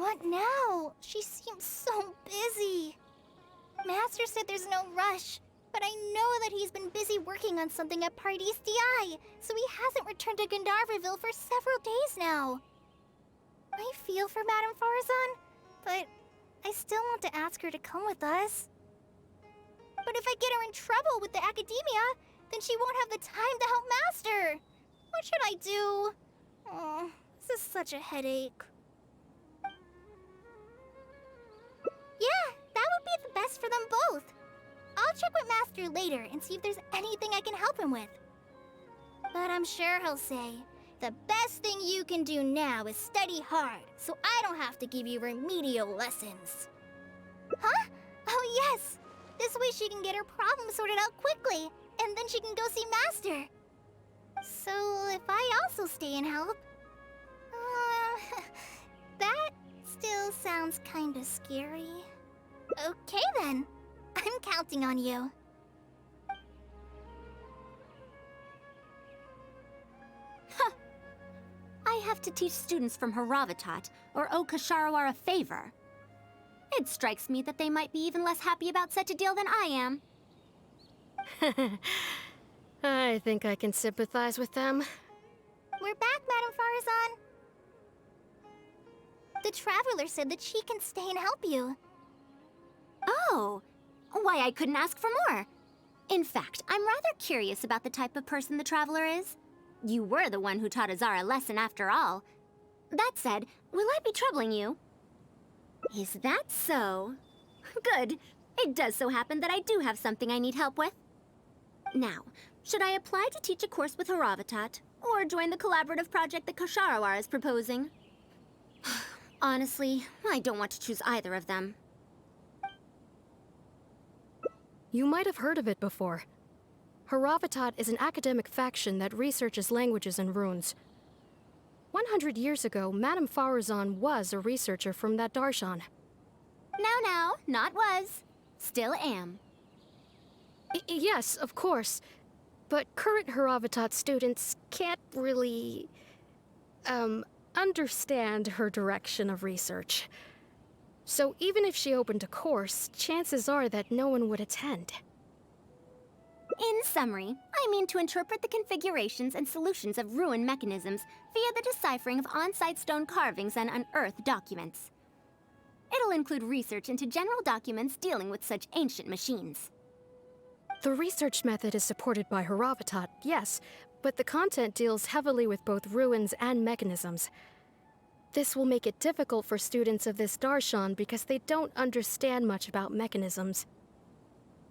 What now? She seems so busy. Master said there's no rush, but I know that he's been busy working on something at Pardis DI, so he hasn't returned to Gandharvaville for several days now. I feel for Madame Faruzan, but I still want to ask her to come with us. But if I get her in trouble with the academia, then she won't have the time to help Master. What should I do? Oh, this is such a headache. Yeah, that would be the best for them both. I'll check with Master later and see if there's anything I can help him with. But I'm sure he'll say, the best thing you can do now is study hard, so I don't have to give you remedial lessons. Huh? Oh yes! This way she can get her problem sorted out quickly, and then she can go see Master. So if I also stay and help... that still sounds kinda scary. Okay then. I'm counting on you. Huh. I have to teach students from Haravatat or owe Ksharawar a favor. It strikes me that they might be even less happy about such a deal than I am. I think I can sympathize with them. We're back, Madame Faruzan. The Traveler said that she can stay and help you. Oh, why I couldn't ask for more. In fact, I'm rather curious about the type of person the Traveler is. You were the one who taught Azar a lesson after all. That said, will I be troubling you? Is that so? Good. It does so happen that I do have something I need help with. Now, should I apply to teach a course with Haravatat, or join the collaborative project that Ksharawar is proposing? Honestly, I don't want to choose either of them. You might have heard of it before. Haravatat is an academic faction that researches languages and runes. 100 years ago, Madame Faruzan was a researcher from that darshan. Now, not was. Still am. Yes, of course. But current Haravatat students can't really... understand her direction of research. So even if she opened a course, chances are that no one would attend. In summary, I mean to interpret the configurations and solutions of ruin mechanisms via the deciphering of on-site stone carvings and unearthed documents. It'll include research into general documents dealing with such ancient machines. The research method is supported by Haravatat, yes, but the content deals heavily with both ruins and mechanisms. This will make it difficult for students of this darshan because they don't understand much about mechanisms.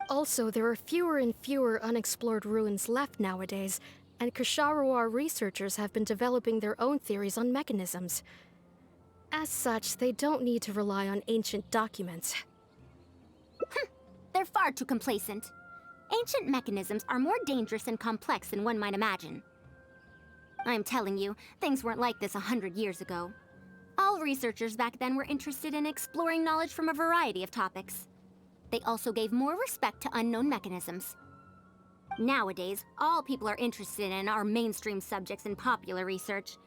Also, there are fewer and fewer unexplored ruins left nowadays, and Ksharawar researchers have been developing their own theories on mechanisms. As such, they don't need to rely on ancient documents. They're far too complacent. Ancient mechanisms are more dangerous and complex than one might imagine. I'm telling you, things weren't like this 100 years ago. All researchers back then were interested in exploring knowledge from a variety of topics. They also gave more respect to unknown mechanisms. Nowadays, all people are interested in are mainstream subjects in popular research.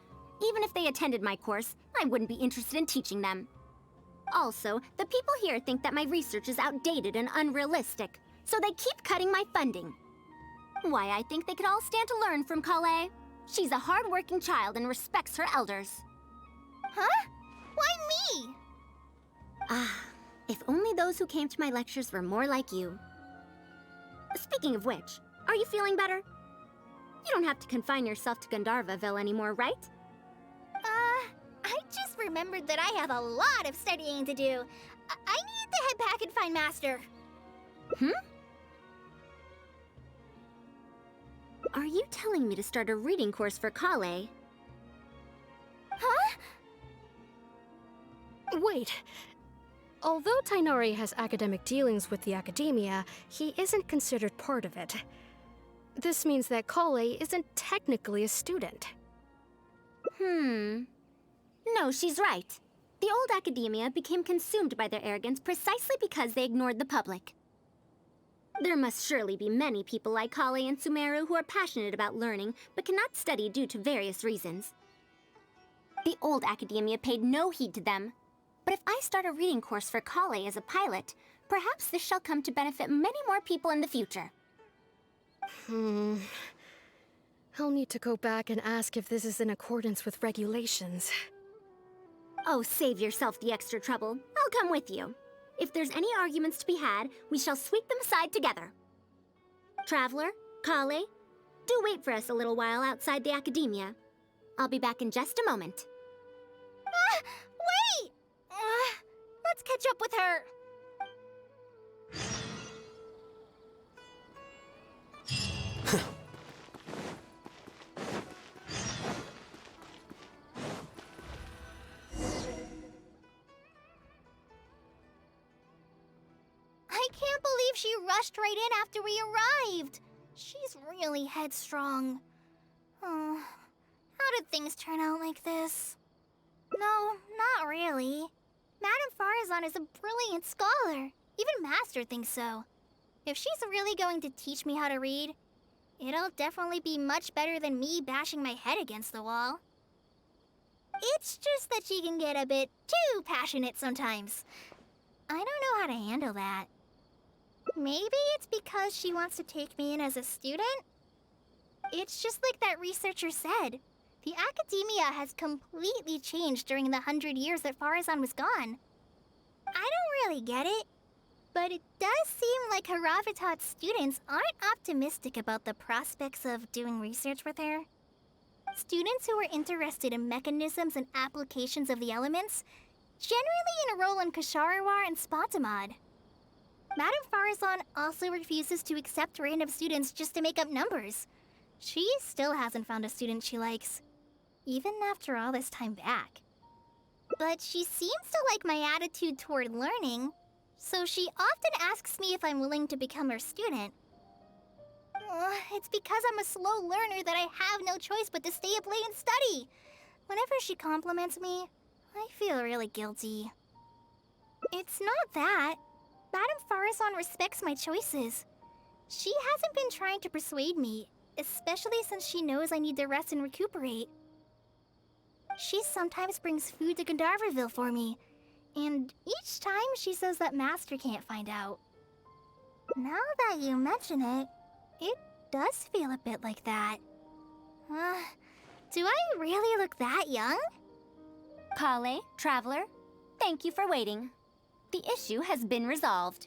Even if they attended my course, I wouldn't be interested in teaching them. Also, the people here think that my research is outdated and unrealistic, so they keep cutting my funding. Why, I think they could all stand to learn from Kale. She's a hard-working child and respects her elders. Huh? Why me? If only those who came to my lectures were more like you. Speaking of which, are you feeling better? You don't have to confine yourself to Gandharvaville anymore, right? I just remembered that I have a lot of studying to do. I need to head back and find Master. Are you telling me to start a reading course for Kale? Huh? Wait. Although Tainari has academic dealings with the academia, he isn't considered part of it. This means that Kale isn't technically a student. No, she's right. The old academia became consumed by their arrogance precisely because they ignored the public. There must surely be many people like Kale and Sumeru who are passionate about learning, but cannot study due to various reasons. The old academia paid no heed to them. But if I start a reading course for Kale as a pilot, perhaps this shall come to benefit many more people in the future. I'll need to go back and ask if this is in accordance with regulations. Oh, save yourself the extra trouble. I'll come with you. If there's any arguments to be had, we shall sweep them aside together. Traveler, Kale, do wait for us a little while outside the academia. I'll be back in just a moment. Wait! Let's catch up with her. I can't believe she rushed right in after we arrived. She's really headstrong. Oh, how did things turn out like this? No, not really. Madame Faruzan is a brilliant scholar. Even Master thinks so. If she's really going to teach me how to read, it'll definitely be much better than me bashing my head against the wall. It's just that she can get a bit too passionate sometimes. I don't know how to handle that. Maybe it's because she wants to take me in as a student? It's just like that researcher said. The academia has completely changed during the 100 years that Faruzan was gone. I don't really get it, but it does seem like Haravatat's students aren't optimistic about the prospects of doing research with her. Students who are interested in mechanisms and applications of the elements generally enroll in Kasharawar and Spontamod. Madame Faruzan also refuses to accept random students just to make up numbers. She still hasn't found a student she likes, even after all this time back. But she seems to like my attitude toward learning, so she often asks me if I'm willing to become her student. It's because I'm a slow learner that I have no choice but to stay up late and study. Whenever she compliments me, I feel really guilty. It's not that. Madame Faruzan respects my choices. She hasn't been trying to persuade me, especially since she knows I need to rest and recuperate. She sometimes brings food to Gandharvaville for me, and each time she says that Master can't find out. Now that you mention it, it does feel a bit like that. Do I really look that young? Kale, Traveler, thank you for waiting. The issue has been resolved.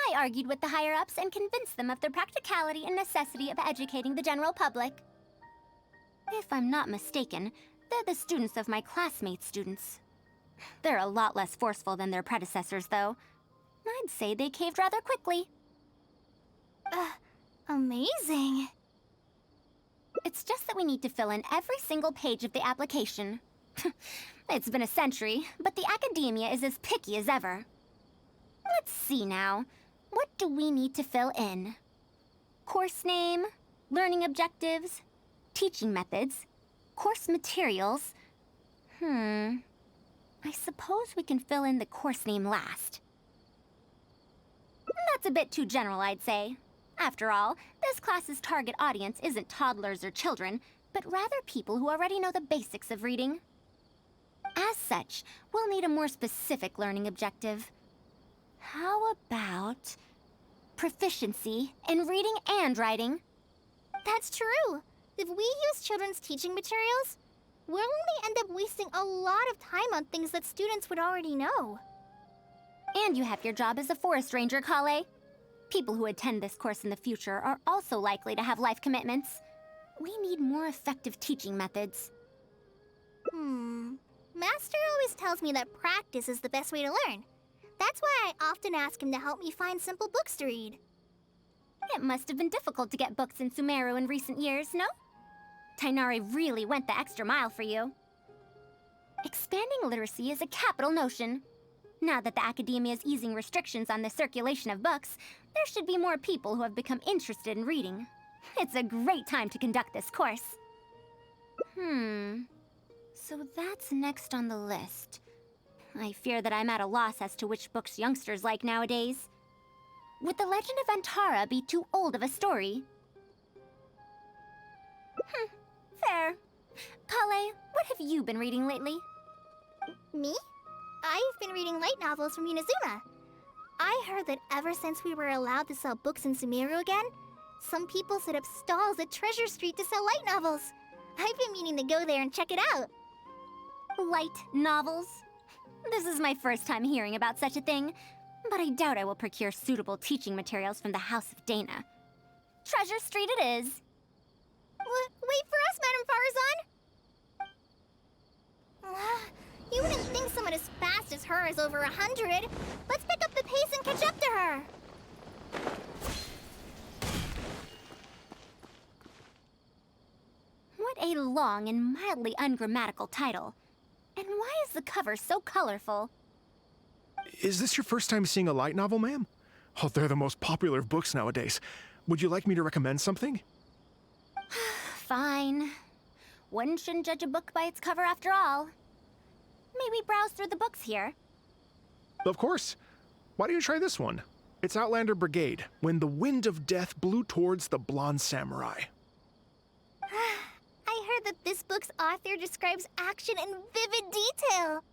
I argued with the higher-ups and convinced them of the practicality and necessity of educating the general public. If I'm not mistaken, they're the students of my classmates' students. They're a lot less forceful than their predecessors, though. I'd say they caved rather quickly. Amazing. It's just that we need to fill in every single page of the application. It's been a century, but the academia is as picky as ever. Let's see now. What do we need to fill in? Course name, learning objectives, teaching methods, course materials. I suppose we can fill in the course name last. That's a bit too general, I'd say. After all, this class's target audience isn't toddlers or children, but rather people who already know the basics of reading. As such, we'll need a more specific learning objective. How about proficiency in reading and writing? That's true. If we use children's teaching materials, we'll only end up wasting a lot of time on things that students would already know. And you have your job as a forest ranger, Kale. People who attend this course in the future are also likely to have life commitments. We need more effective teaching methods. Master always tells me that practice is the best way to learn. That's why I often ask him to help me find simple books to read. It must have been difficult to get books in Sumeru in recent years, no? Tainari really went the extra mile for you. Expanding literacy is a capital notion. Now that the academia is easing restrictions on the circulation of books, there should be more people who have become interested in reading. It's a great time to conduct this course. So that's next on the list. I fear that I'm at a loss as to which books youngsters like nowadays. Would The Legend of Antara be too old of a story? Fair. Kale, what have you been reading lately? Me? I've been reading light novels from Inazuma. I heard that ever since we were allowed to sell books in Sumeru again, some people set up stalls at Treasure Street to sell light novels. I've been meaning to go there and check it out. Light novels? This is my first time hearing about such a thing, but I doubt I will procure suitable teaching materials from the House of Dana. Treasure Street it is. Wait for us, Madame Faruzan! You wouldn't think someone as fast as her is over 100. Let's pick up the pace and catch up to her. What a long and mildly ungrammatical title. And why is the cover so colorful? Is this your first time seeing a light novel, ma'am? Oh, they're the most popular of books nowadays. Would you like me to recommend something? Fine. One shouldn't judge a book by its cover after all. Maybe browse through the books here. Of course. Why don't you try this one? It's Outlander Brigade, When the Wind of Death Blew Towards the Blonde Samurai. I heard that this book's author describes action in vivid detail.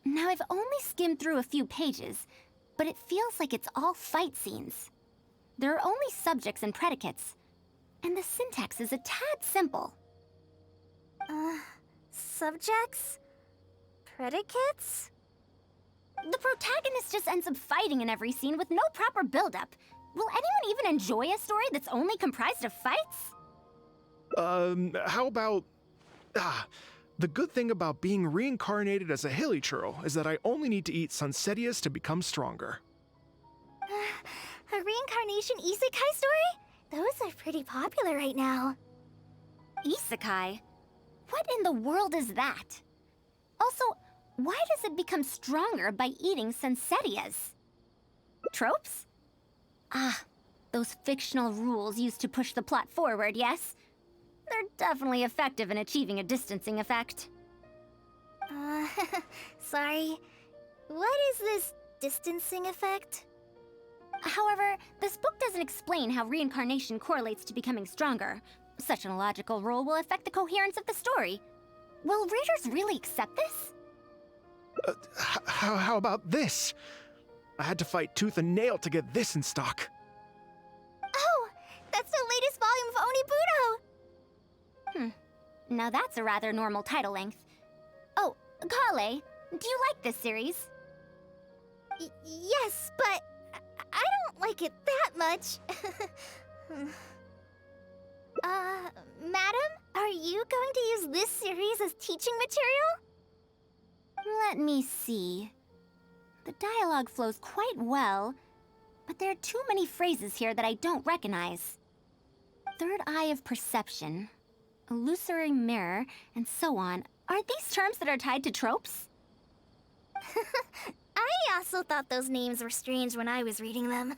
Now I've only skimmed through a few pages, but it feels like it's all fight scenes. There are only subjects and predicates, and the syntax is a tad simple. Subjects? Predicates? The protagonist just ends up fighting in every scene with no proper build-up. Will anyone even enjoy a story that's only comprised of fights? How about... the good thing about being reincarnated as a hilly churl is that I only need to eat Sunsetias to become stronger. A reincarnation isekai story? Those are pretty popular right now. Isekai? What in the world is that? Also, why does it become stronger by eating Sunsetias? Tropes? Those fictional rules used to push the plot forward, yes? They're definitely effective in achieving a distancing effect. Sorry. What is this distancing effect? However, this book doesn't explain how reincarnation correlates to becoming stronger. Such an illogical rule will affect the coherence of the story. Will readers really accept this? How about this? I had to fight tooth and nail to get this in stock. Oh, that's the latest volume of Onibudo! Now that's a rather normal title length. Oh, Kale, do you like this series? Yes, but I don't like it that much. Madam, are you going to use this series as teaching material? Let me see. The dialogue flows quite well, but there are too many phrases here that I don't recognize. Third eye of perception, illusory mirror, and so on. Are these terms that are tied to tropes? I also thought those names were strange when I was reading them.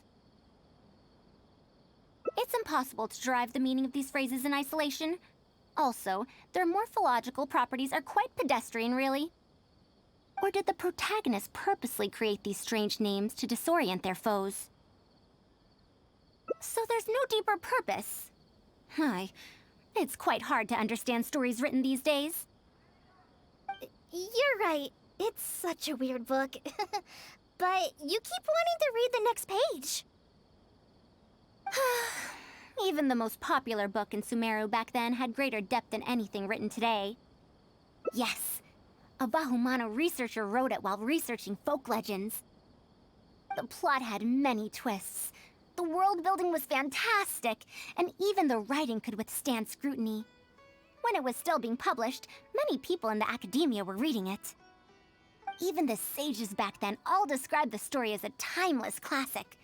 It's impossible to derive the meaning of these phrases in isolation. Also, their morphological properties are quite pedestrian, really. Or did the protagonist purposely create these strange names to disorient their foes? So there's no deeper purpose. It's quite hard to understand stories written these days. You're right. It's such a weird book. But you keep wanting to read the next page. Even the most popular book in Sumeru back then had greater depth than anything written today. Yes, a Bahumano researcher wrote it while researching folk legends. The plot had many twists. The world building was fantastic, and even the writing could withstand scrutiny. When it was still being published, many people in the academia were reading it. Even the sages back then all described the story as a timeless classic.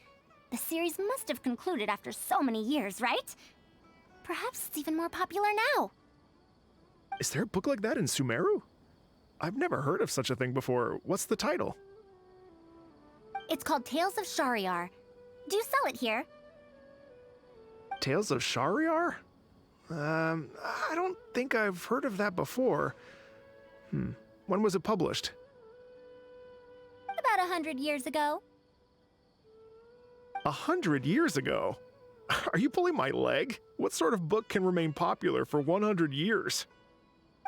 The series must have concluded after so many years, right? Perhaps it's even more popular now. Is there a book like that in Sumeru? I've never heard of such a thing before. What's the title? It's called Tales of Shariar. Do you sell it here? Tales of Shariar? I don't think I've heard of that before. When was it published? About 100 years ago. 100 years ago? Are you pulling my leg? What sort of book can remain popular for 100 years?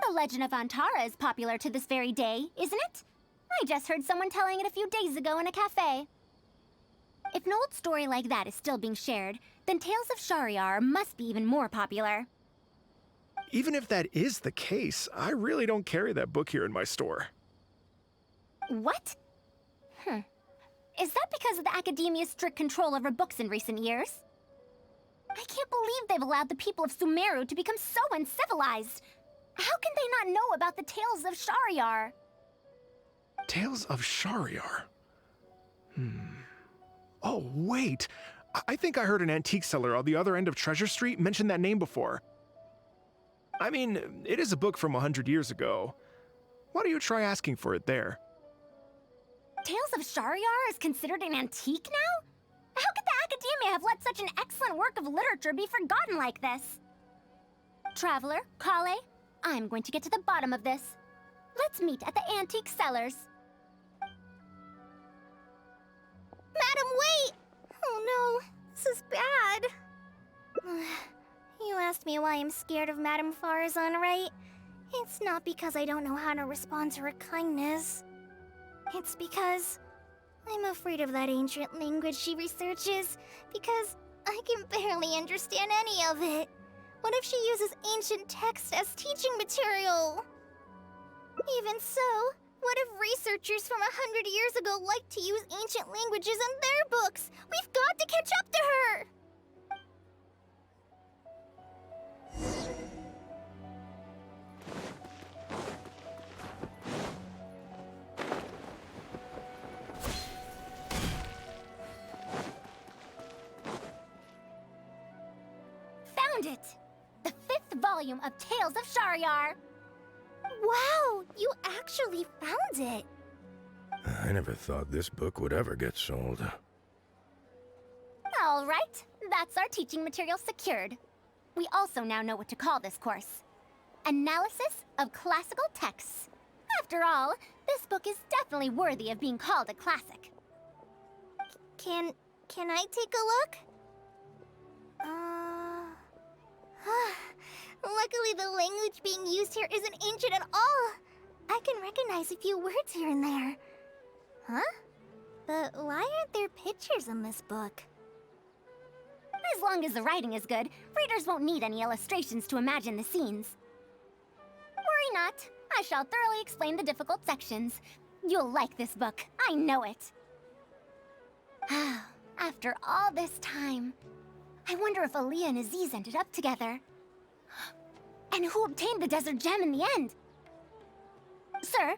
The The legend of Antara is popular to this very day, isn't it? I just heard someone telling it a few days ago in a cafe. If an old story like that is still being shared, then Tales of Shariar must be even more popular. Even if that is the case, I really don't carry that book here in my store. What? Is that because of the Academia's strict control over books in recent years? I can't believe they've allowed the people of Sumeru to become so uncivilized. How can they not know about the Tales of Shariar? Tales of Shariar? Oh, wait! I think I heard an antique seller on the other end of Treasure Street mention that name before. I mean, it is a book from 100 years ago. Why don't you try asking for it there? Tales of Shariar is considered an antique now? How could the Academia have let such an excellent work of literature be forgotten like this? Traveler, Kale, I'm going to get to the bottom of this. Let's meet at the antique sellers. Madam, wait! Oh no, this is bad. You asked me why I'm scared of Madame Faruzan, right? It's not because I don't know how to respond to her kindness. It's because I'm afraid of that ancient language she researches, because I can barely understand any of it. What if she uses ancient texts as teaching material? Even so, what if researchers from 100 years ago like to use ancient languages in their books? We've got to catch up to her! Found it! The 5th volume of Tales of Shariar! Wow, you actually found it! I never thought this book would ever get sold. All right, that's our teaching material secured. We also now know what to call this course. Analysis of Classical Texts. After all, this book is definitely worthy of being called a classic. Can I take a look? Luckily the language being used here isn't ancient at all. I can recognize a few words here and there. Huh? But why aren't there pictures in this book? As long as the writing is good, readers won't need any illustrations to imagine the scenes. Worry not, I shall thoroughly explain the difficult sections. You'll like this book, I know it. After all this time, I wonder if Aaliyah and Aziz ended up together. And who obtained the desert gem in the end? Sir,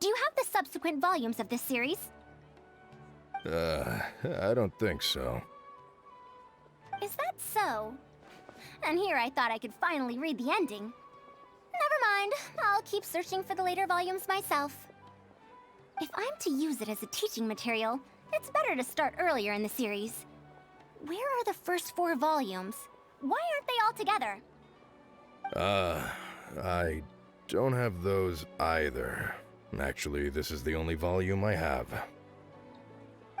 do you have the subsequent volumes of this series? I don't think so. Is that so? And here I thought I could finally read the ending. Never mind, I'll keep searching for the later volumes myself. If I'm to use it as a teaching material, it's better to start earlier in the series. Where are the first 4 volumes? Why aren't they all together? I don't have those either. Actually, this is the only volume I have.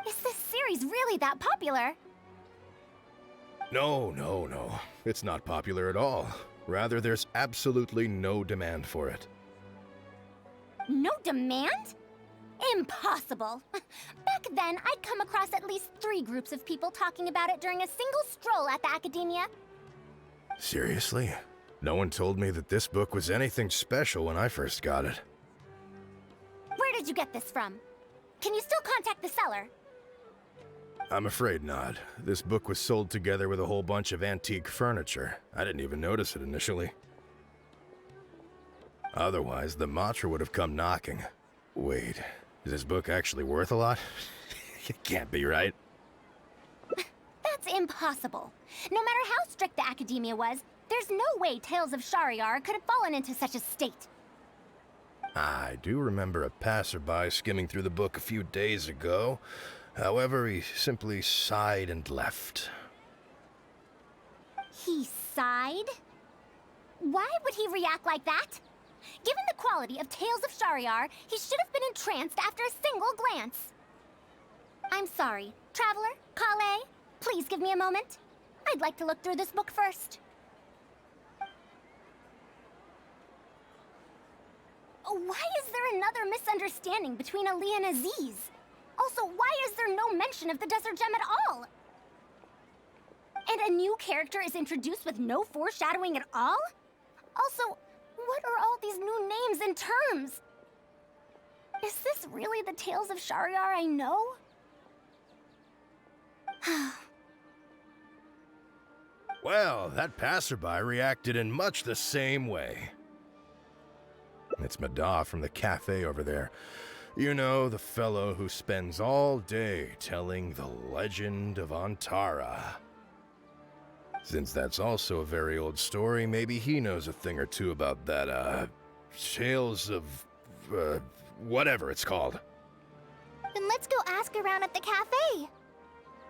Is this series really that popular? No. It's not popular at all. Rather, there's absolutely no demand for it. No demand? Impossible! Back then, I'd come across at least 3 groups of people talking about it during a single stroll at the Academia. Seriously? No one told me that this book was anything special when I first got it. Where did you get this from? Can you still contact the seller? I'm afraid not. This book was sold together with a whole bunch of antique furniture. I didn't even notice it initially. Otherwise, the Matra would have come knocking. Wait, is this book actually worth a lot? It can't be, right? That's impossible. No matter how strict the Academia was, there's no way Tales of Shariar could have fallen into such a state. I do remember a passerby skimming through the book a few days ago. However, he simply sighed and left. He sighed? Why would he react like that? Given the quality of Tales of Shariar, he should have been entranced after a single glance. I'm sorry. Traveler, Kale, please give me a moment. I'd like to look through this book first. Why is there another misunderstanding between Ali and Aziz? Also, why is there no mention of the Desert Gem at all? And a new character is introduced with no foreshadowing at all? Also, what are all these new names and terms? Is this really the Tales of Shahryar I know? Well, that passerby reacted in much the same way. It's Mada from the cafe over there. You know, the fellow who spends all day telling the legend of Antara. Since that's also a very old story, maybe he knows a thing or two about that, Tales of, whatever it's called. Then let's go ask around at the cafe.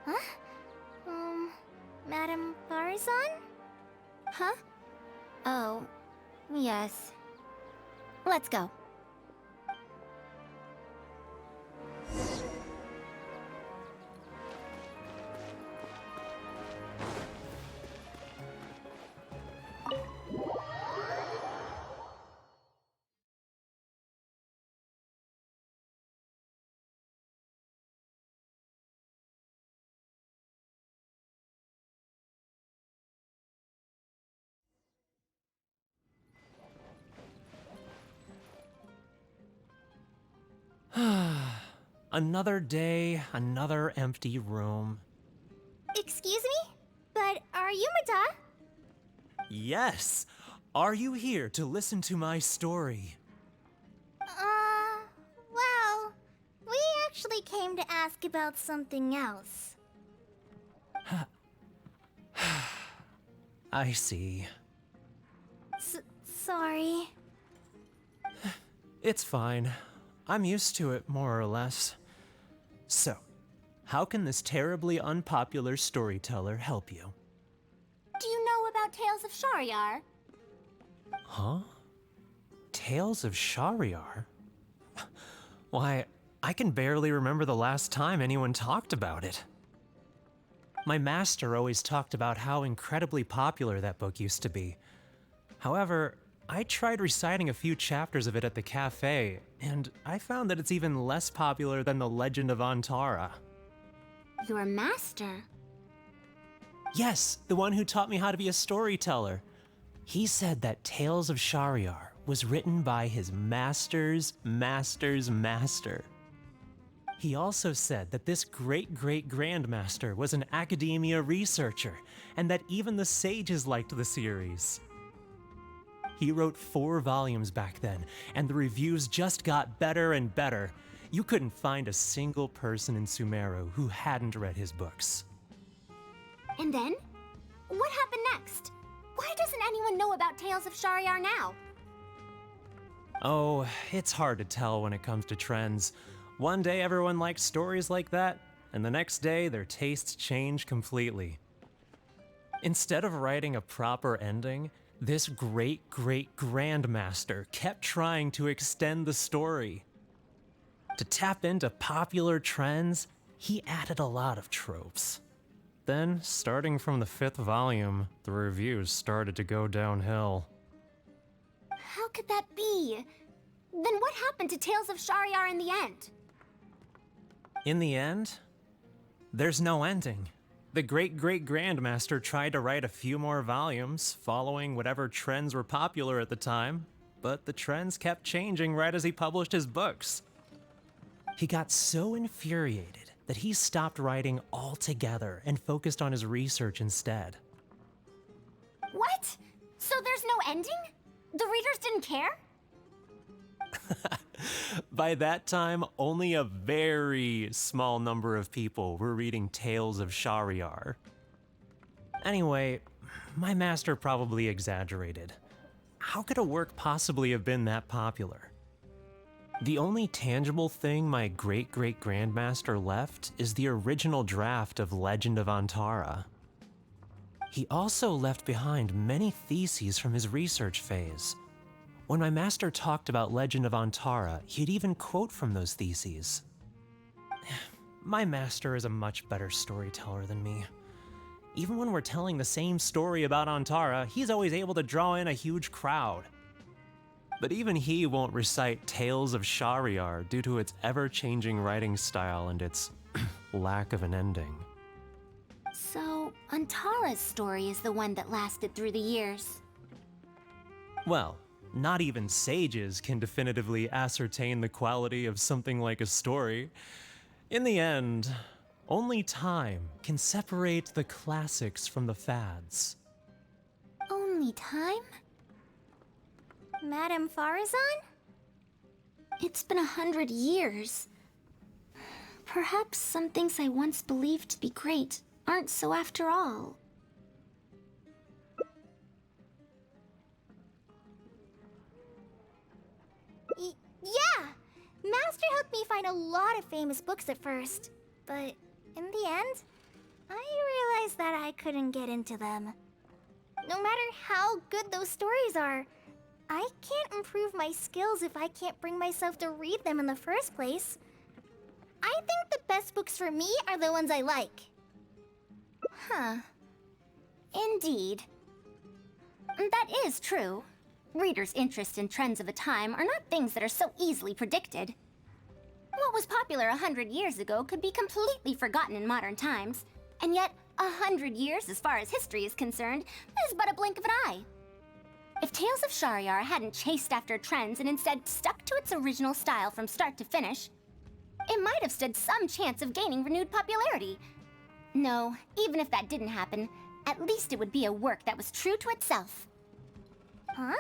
Huh? Madam Faruzan? Huh? Oh, yes. Let's go. Another day, another empty room. Excuse me? But are you Mada? Yes! Are you here to listen to my story? Well, we actually came to ask about something else. I see. Sorry. It's fine. I'm used to it, more or less. So, how can this terribly unpopular storyteller help you? Do you know about Tales of Shahryar? Huh? Tales of Shahryar? Why, I can barely remember the last time anyone talked about it. My master always talked about how incredibly popular that book used to be. However, I tried reciting a few chapters of it at the cafe, and I found that it's even less popular than the Legend of Antara. Your master? Yes, the one who taught me how to be a storyteller. He said that Tales of Shahryar was written by his master's master's master. He also said that this great-great-grandmaster was an academia researcher, and that even the sages liked the series. He wrote 4 volumes back then, and the reviews just got better and better. You couldn't find a single person in Sumeru who hadn't read his books. And then? What happened next? Why doesn't anyone know about Tales of Shahryar now? Oh, it's hard to tell when it comes to trends. One day everyone likes stories like that, and the next day their tastes change completely. Instead of writing a proper ending, this great-great-grandmaster kept trying to extend the story. To tap into popular trends, he added a lot of tropes. Then, starting from the 5th volume, the reviews started to go downhill. How could that be? Then what happened to Tales of Shahryar in the end? In the end, there's no ending. The great-great-grandmaster tried to write a few more volumes, following whatever trends were popular at the time, but the trends kept changing right as he published his books. He got so infuriated that he stopped writing altogether and focused on his research instead. What? So there's no ending? The readers didn't care? By that time, only a very small number of people were reading Tales of Shahryar. Anyway, my master probably exaggerated. How could a work possibly have been that popular? The only tangible thing my great-great-grandmaster left is the original draft of Legend of Antara. He also left behind many theses from his research phase. When my master talked about Legend of Antara, he'd even quote from those theses. My master is a much better storyteller than me. Even when we're telling the same story about Antara, he's always able to draw in a huge crowd. But even he won't recite Tales of Shahryar due to its ever-changing writing style and its lack of an ending. So, Antara's story is the one that lasted through the years. Well, not even sages can definitively ascertain the quality of something like a story. In the end, only time can separate the classics from the fads. Only time? Madame Faruzan? It's been 100 years. Perhaps some things I once believed to be great aren't so after all. Yeah! Master helped me find a lot of famous books at first. But in the end, I realized that I couldn't get into them. No matter how good those stories are, I can't improve my skills if I can't bring myself to read them in the first place. I think the best books for me are the ones I like. Huh. Indeed. That is true. Readers' interest in trends of a time are not things that are so easily predicted. What was popular 100 years ago could be completely forgotten in modern times, and yet 100 years, as far as history is concerned, is but a blink of an eye. If Tales of Shahryar hadn't chased after trends and instead stuck to its original style from start to finish, it might have stood some chance of gaining renewed popularity. No, even if that didn't happen, at least it would be a work that was true to itself. Huh?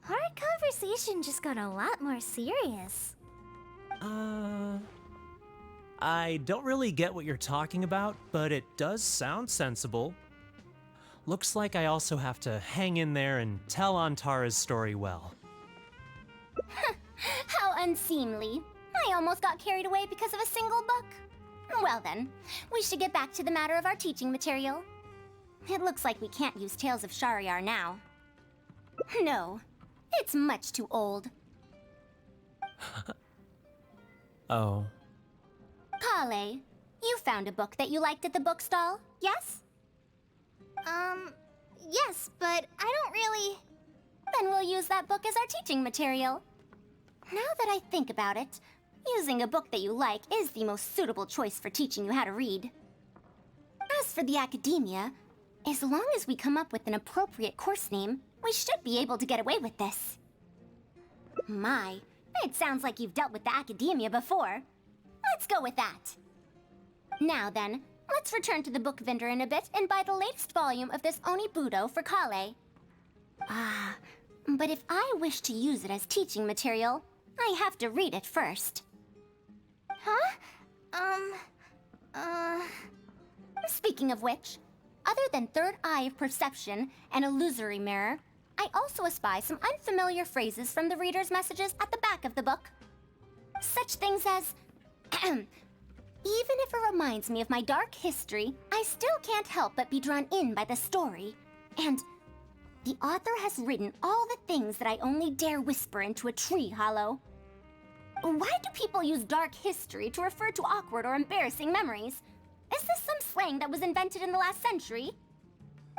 Our conversation just got a lot more serious. I don't really get what you're talking about, but it does sound sensible. Looks like I also have to hang in there and tell Antara's story well. How unseemly. I almost got carried away because of a single book. Well then, we should get back to the matter of our teaching material. It looks like we can't use Tales of Shahryar now. No, it's much too old. Oh. Kale, you found a book that you liked at the bookstall, yes? Yes, but I don't really... Then we'll use that book as our teaching material. Now that I think about it, using a book that you like is the most suitable choice for teaching you how to read. As for the academia, as long as we come up with an appropriate course name, we should be able to get away with this. My, it sounds like you've dealt with the academia before. Let's go with that. Now then, let's return to the book vendor in a bit and buy the latest volume of this Onibudo for Kale. Ah, but if I wish to use it as teaching material, I have to read it first. Huh? Speaking of which, other than third eye of perception and illusory mirror, I also espy some unfamiliar phrases from the reader's messages at the back of the book. Such things as, even if it reminds me of my dark history, I still can't help but be drawn in by the story. And the author has written all the things that I only dare whisper into a tree hollow. Why do people use dark history to refer to awkward or embarrassing memories? Is this some slang that was invented in the last century?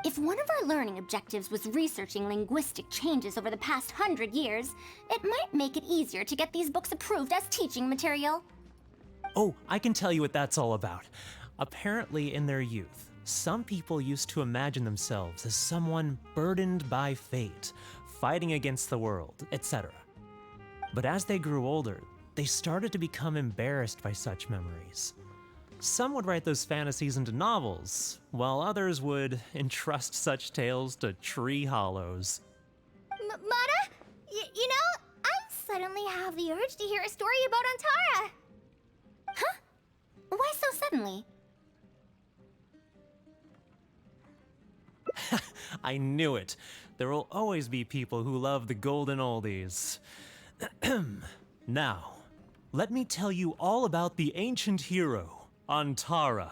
If one of our learning objectives was researching linguistic changes over the past 100 years, it might make it easier to get these books approved as teaching material. Oh, I can tell you what that's all about. Apparently, in their youth, some people used to imagine themselves as someone burdened by fate, fighting against the world, etc. But as they grew older, they started to become embarrassed by such memories. Some would write those fantasies into novels, while others would entrust such tales to tree hollows. Mata? You know, I suddenly have the urge to hear a story about Antara. Huh? Why so suddenly? I knew it. There will always be people who love the golden oldies. Now, let me tell you all about the ancient hero, Antara.